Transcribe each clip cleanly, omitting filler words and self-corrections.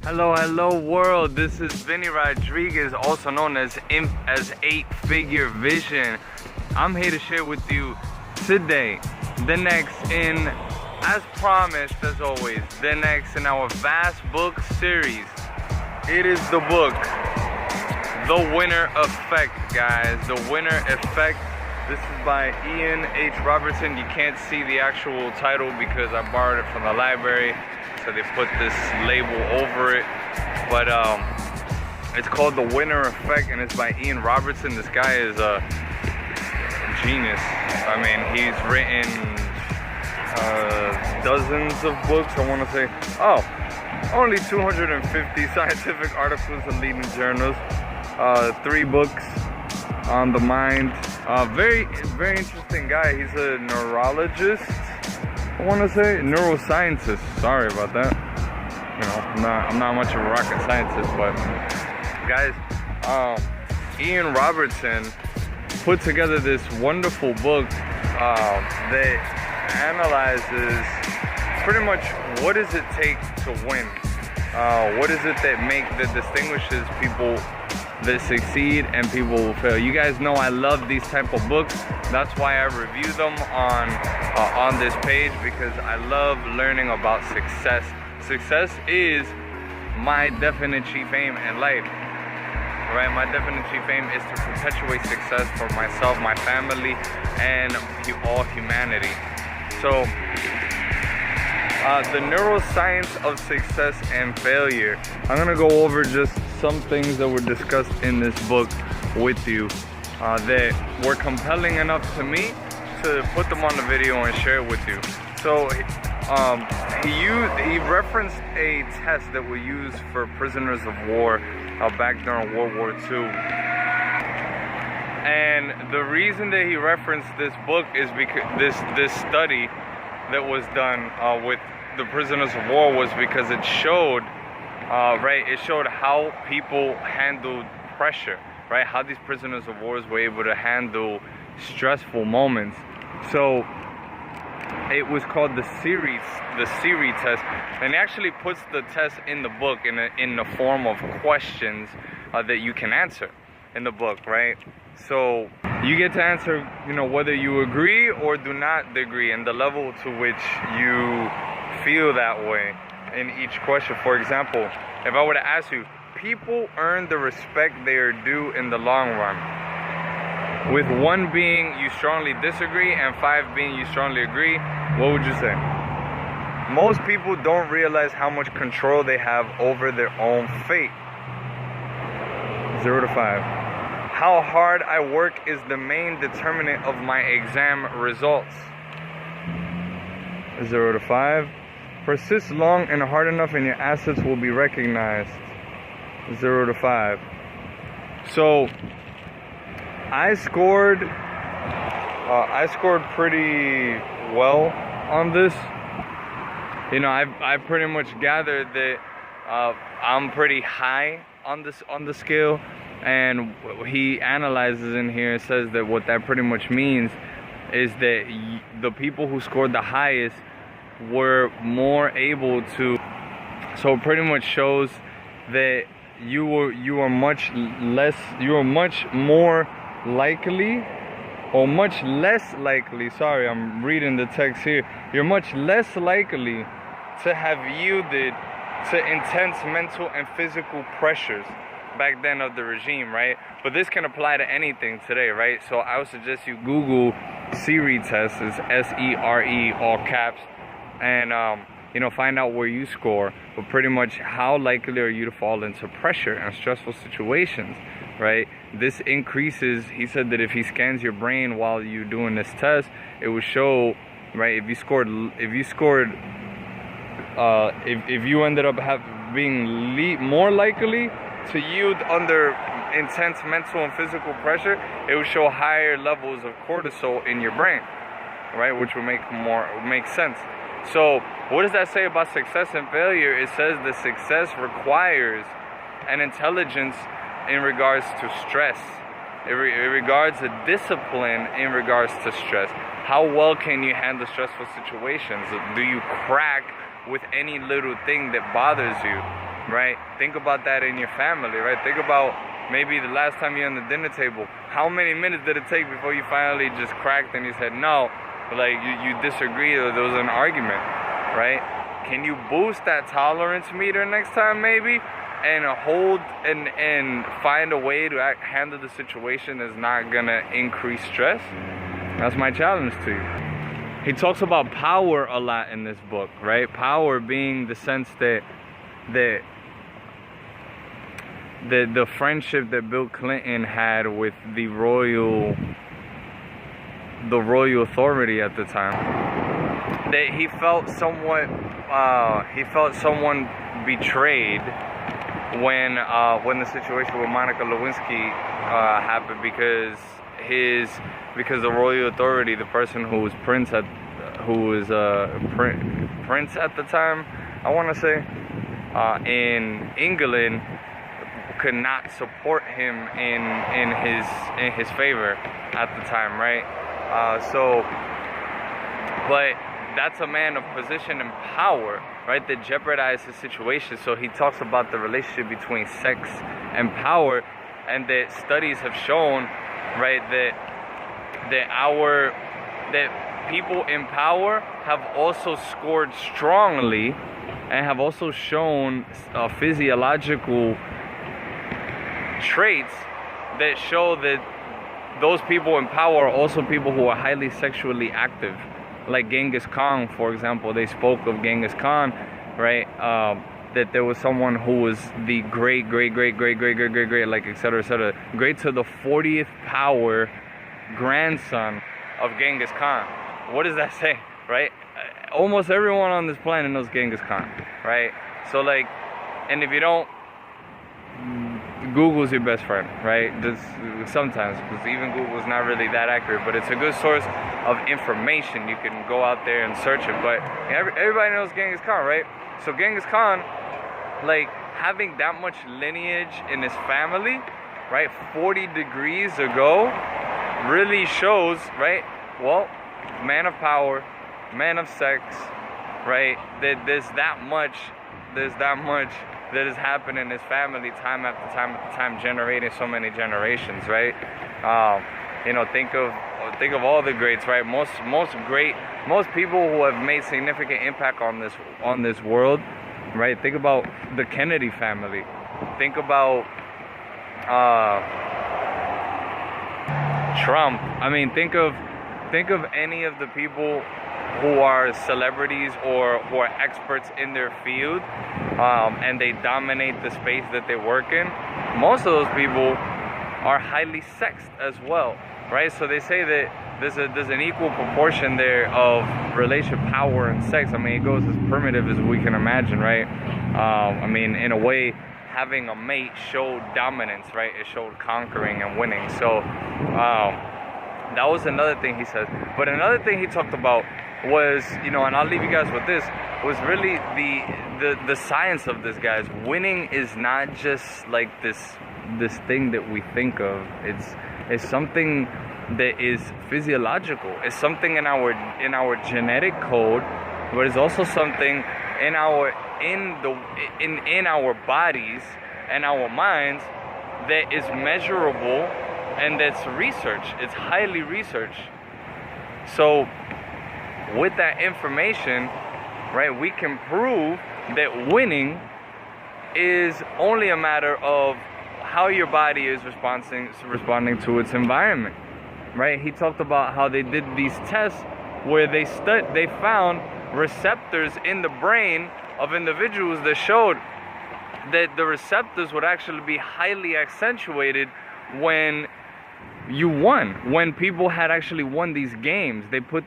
Hello world, this is Vinny Rodriguez, also known as Imp as 8-Figure Vision. I'm here to share with you today the next in, as promised as always, the next in our vast book series. It is the book, The Winner Effect, guys. The Winner Effect. This is by Ian H. Robertson. You can't see the actual title because I borrowed it from the library, so they put this label over it. But it's called The Winner Effect, and it's by Ian Robertson. This guy is a genius. I mean, he's written dozens of books. I want to say, only 250 scientific articles in leading journals. 3 books on the mind. Very interesting guy. He's a neurologist. I want to say neuroscientist. Sorry about that. You know, I'm not much of a rocket scientist, but guys, Ian Robertson put together this wonderful book that analyzes pretty much what does it take to win. What is it that distinguishes people that succeed and people who fail. You guys know I love these type of books. That's why I review them on this page, because I love learning about success. Success is my definite chief aim in life. Right? My definite chief aim is to perpetuate success for myself, my family, and all humanity. So the neuroscience of success and failure. I'm gonna go over just some things that were discussed in this book with you that were compelling enough to me to put them on the video and share it with you. So he referenced a test that we used for prisoners of war back during World War II. And the reason that he referenced this book is because this study that was done with the prisoners of war was because it showed it showed how people handled pressure, right? How these prisoners of war were able to handle stressful moments. So it was called the Siri test, and it actually puts the test in the book in the form of questions that you can answer in the book, right? So you get to answer, whether you agree or do not agree, and the level to which you feel that way in each question. For example, if I were to ask you, people earn the respect they are due in the long run, with 1 being you strongly disagree and 5 being you strongly agree, what would you say? Most people don't realize how much control they have over their own fate. 0 to 5. How hard I work is the main determinant of my exam results. 0 to 5. Persist long and hard enough and your assets will be recognized. 0 to 5. So I scored pretty well on this. I pretty much gathered that I'm pretty high on the scale, and he analyzes in here, says that what that pretty much means is that the people who scored the highest were more able to, so it pretty much shows that you are much more likely, or much less likely, sorry, I'm reading the text here, you're much less likely to have yielded to intense mental and physical pressures back then of the regime, right? But this can apply to anything today, right? So I would suggest you Google Siri test, is SERE, all caps, and find out where you score, but pretty much how likely are you to fall into pressure and stressful situations, right? This increases, he said that if he scans your brain while you're doing this test, it will show, right, if you ended up being more likely to yield under intense mental and physical pressure, it will show higher levels of cortisol in your brain, right, which would make sense. So what does that say about success and failure? It says that success requires an intelligence in regards to stress. It regards a discipline in regards to stress. How well can you handle stressful situations? Do you crack with any little thing that bothers you? right? Think about that in your family, right? Think about maybe the last time you're on the dinner table. How many minutes did it take before you finally just cracked and you said no? Like you disagree or there was an argument, right? Can you boost that tolerance meter next time maybe? And hold and find a way to handle the situation that's not gonna increase stress? That's my challenge to you. He talks about power a lot in this book, right? Power being the sense that the friendship that Bill Clinton had with the royal authority at the time. That he felt someone betrayed when the situation with Monica Lewinsky happened because the royal authority, the person who was prince at the time, I want to say, in England, could not support him in his favor at the time, right? But that's a man of position and power, right, that jeopardized his situation. So he talks about the relationship between sex and power, and that studies have shown, right, that people in power have also scored strongly and have also shown physiological traits that show that those people in power are also people who are highly sexually active. Like Genghis Khan, for example, they spoke of Genghis Khan, right? That there was someone who was the great, like et cetera, great to the 40th power grandson of Genghis Khan. What does that say, right? Almost everyone on this planet knows Genghis Khan, right? So like, and if you don't, Google's your best friend, right? Just sometimes, because even Google's not really that accurate, but it's a good source of information. You can go out there and search it. But everybody knows Genghis Khan, right? So Genghis Khan, like, having that much lineage in his family, right, 40 degrees ago, really shows, right, well, man of power, man of sex, right, that there's that much that has happened in his family time after time, generating so many generations, right? Think of all the greats, right? Most people who have made significant impact on this world, right? Think about the Kennedy family. Think about Trump. I mean, think of any of the people who are celebrities or who are experts in their field, and they dominate the space that they work in. Most of those people are highly sexed as well, right? So they say that there's an equal proportion there of relationship power and sex. I mean, it goes as primitive as we can imagine, right? I mean, in a way, having a mate showed dominance, right? It showed conquering and winning. So that was another thing he said. But another thing he talked about was, and I'll leave you guys with this, was really the science of this, guys. Winning is not just like this thing that we think of. It's something that is physiological. It's something in our genetic code, but it's also something in our bodies and our minds that is measurable and that's researched. It's highly researched. So with that information, right, we can prove that winning is only a matter of how your body is responding to its environment, right? He talked about how they did these tests where they found receptors in the brain of individuals that showed that the receptors would actually be highly accentuated when you won, when people had actually won these games. They put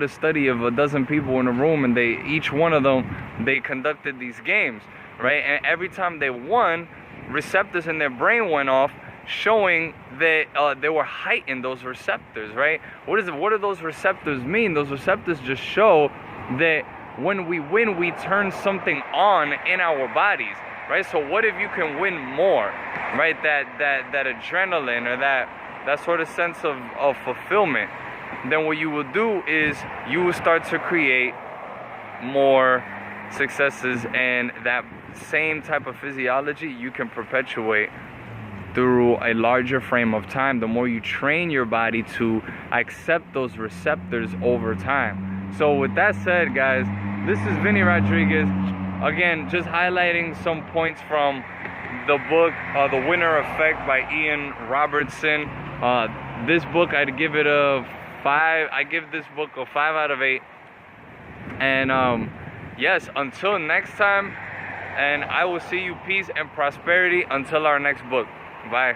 a study of a dozen people in a room, and each one of them, they conducted these games, right? And every time they won, receptors in their brain went off, showing that they were heightened, those receptors, right? What do those receptors mean? Those receptors just show that when we win, we turn something on in our bodies, right? So what if you can win more, right? That adrenaline or that sort of sense of fulfillment, then what you will do is you will start to create more successes, and that same type of physiology you can perpetuate through a larger frame of time, the more you train your body to accept those receptors over time. So with that said, guys, this is Vinny Rodriguez. Again, just highlighting some points from the book, The Winner Effect by Ian Robertson. This book, I'd give it a 5. I give this book a 5 out of 8. And yes, until next time, and I will see you peace and prosperity until our next book. Bye.